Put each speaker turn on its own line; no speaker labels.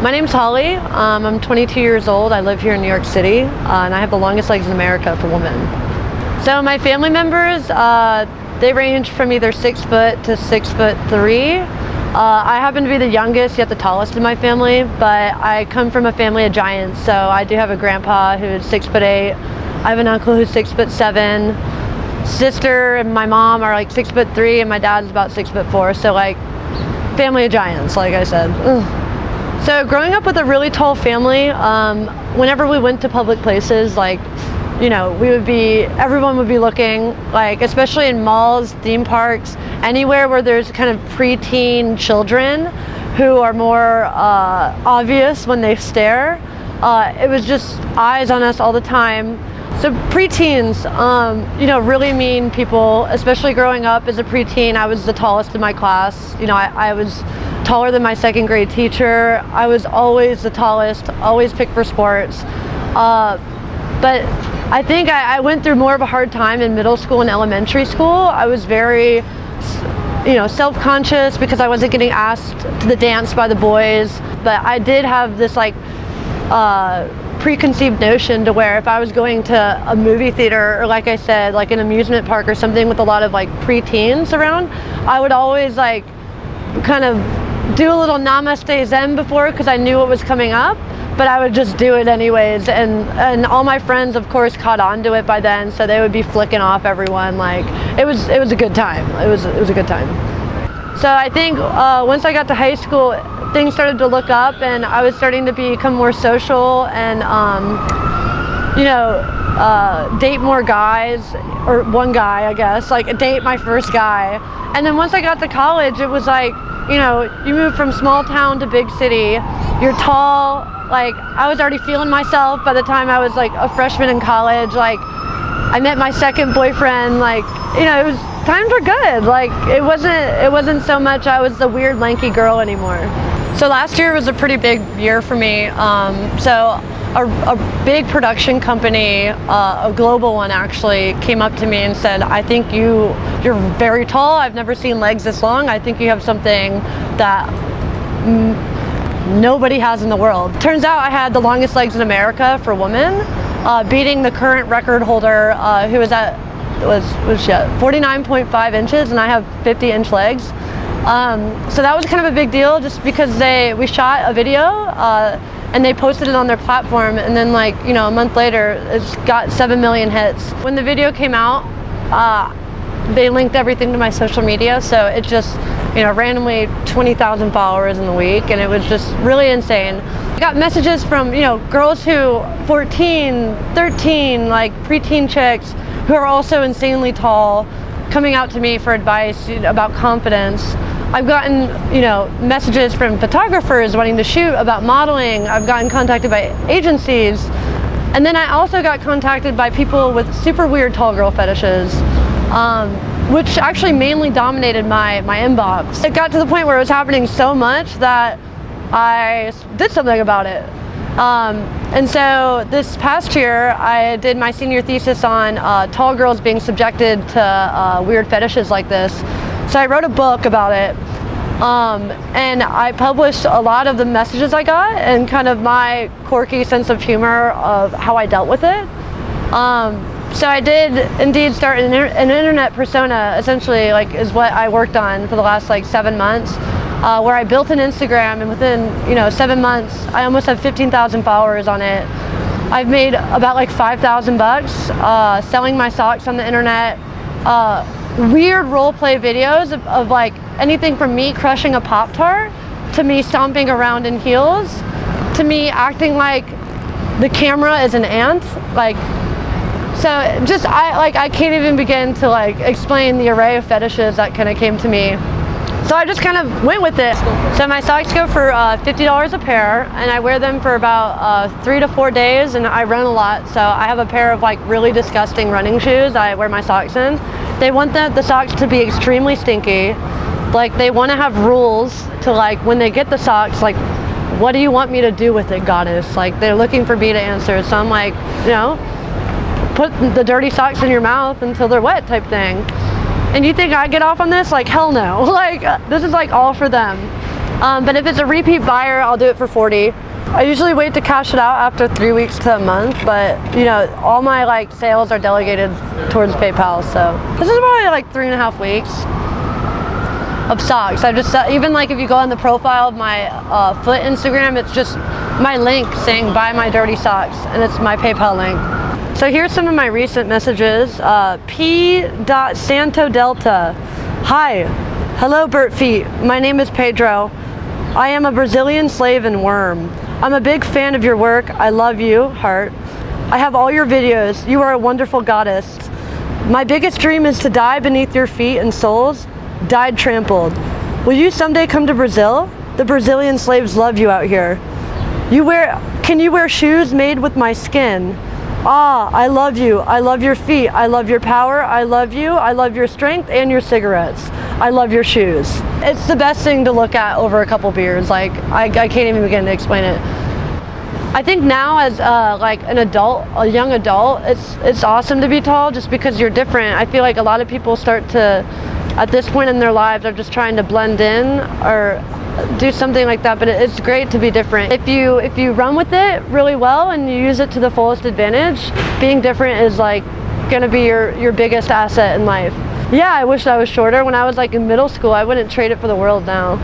My name's Holly. I'm 22 years old. I live here in New York City, and I have the longest legs in America for women. So my family members, they range from either 6 foot to 6'3". I happen to be the youngest yet the tallest in my family, but I come from a family of giants. So I do have a grandpa who's 6'8". I have an uncle who's 6'7". Sister and my mom are like 6'3", and my dad's about 6'4". So like family of giants, like I said. Ugh. So growing up with a really tall family, whenever we went to public places, like, you know, everyone would be looking, like, especially in malls, theme parks, anywhere where there's kind of preteen children who are more obvious when they stare. It was just eyes on us all the time. So preteens, you know, really mean people, especially growing up as a preteen. I was the tallest in my class. You know, I was taller than my second grade teacher. I was always the tallest, always picked for sports. But I think I went through more of a hard time in middle school and elementary school. I was very, you know, self-conscious because I wasn't getting asked to the dance by the boys. But I did have this like preconceived notion to where if I was going to a movie theater or, like I said, like an amusement park or something with a lot of like preteens around, I would always like kind of do a little namaste zen before because I knew what was coming up, but I would just do it anyways. And all my friends, of course, caught on to it by then, so they would be flicking off everyone. Like it was a good time. It was a good time. So I think once I got to high school, things started to look up, and I was starting to become more social and you know, date more guys, or one guy, I guess, like date my first guy. And then once I got to college, it was like, you know, you move from small town to big city, you're tall, like I was already feeling myself by the time I was like a freshman in college. Like I met my second boyfriend, like, you know, times were good. Like it wasn't so much I was the weird lanky girl anymore. So last year was a pretty big year for me. So a big production company, a global one actually, came up to me and said, I think you're very tall. I've never seen legs this long. I think you have something that nobody has in the world. Turns out I had the longest legs in America for women, beating the current record holder who was 49.5 inches, and I have 50-inch legs. So that was kind of a big deal just because we shot a video and they posted it on their platform, and then like, you know, a month later it's got 7 million hits. When the video came out, they linked everything to my social media, so it just, you know, randomly 20,000 followers in the week, and it was just really insane. I got messages from, you know, girls who 14, 13, like preteen chicks who are also insanely tall, coming out to me for advice about confidence. I've gotten, you know, messages from photographers wanting to shoot about modeling. I've gotten contacted by agencies. And then I also got contacted by people with super weird tall girl fetishes, which actually mainly dominated my inbox. It got to the point where it was happening so much that I did something about it. And so this past year, I did my senior thesis on tall girls being subjected to weird fetishes like this. So I wrote a book about it, and I published a lot of the messages I got and kind of my quirky sense of humor of how I dealt with it. So I did indeed start an internet persona, essentially, like is what I worked on for the last like 7 months. Where I built an Instagram, and within, you know, 7 months, I almost have 15,000 followers on it. I've made about like $5,000 selling my socks on the internet. Weird role play videos of like anything from me crushing a Pop-Tart to me stomping around in heels to me acting like the camera is an ant. Like, so just I can't even begin to like explain the array of fetishes that kind of came to me. So I just kind of went with it. So my socks go for $50 a pair, and I wear them for about 3 to 4 days, and I run a lot. So I have a pair of like really disgusting running shoes I wear my socks in. They want the socks to be extremely stinky. Like they want to have rules to like when they get the socks, like, what do you want me to do with it, goddess? Like they're looking for me to answer. So I'm like, you know, put the dirty socks in your mouth until they're wet type thing. And you think I get off on this? Like, hell no. Like, this is like all for them. But if it's a repeat buyer, I'll do it for 40. I usually wait to cash it out after 3 weeks to a month, but you know, all my like sales are delegated towards PayPal. So this is probably like 3.5 weeks of socks. I just, even like if you go on the profile of my foot Instagram, it's just my link saying buy my dirty socks, and it's my PayPal link. So here's some of my recent messages. P.Santo Delta. Hi. Hello, Burt Feet. My name is Pedro. I am a Brazilian slave and worm. I'm a big fan of your work. I love you, heart. I have all your videos. You are a wonderful goddess. My biggest dream is to die beneath your feet and soles, died trampled. Will you someday come to Brazil? The Brazilian slaves love you out here. Can you wear shoes made with my skin? Ah, I love you. I love your feet. I love your power. I love you. I love your strength and your cigarettes. I love your shoes. It's the best thing to look at over a couple beers. Like, I can't even begin to explain it. I think now as like an adult, a young adult, it's awesome to be tall just because you're different. I feel like a lot of people start to, at this point in their lives, are just trying to blend in or do something like that, but it's great to be different. If you run with it really well and you use it to the fullest advantage, being different is like gonna be your biggest asset in life. Yeah, I wish I was shorter. When I was like in middle school, I wouldn't trade it for the world now.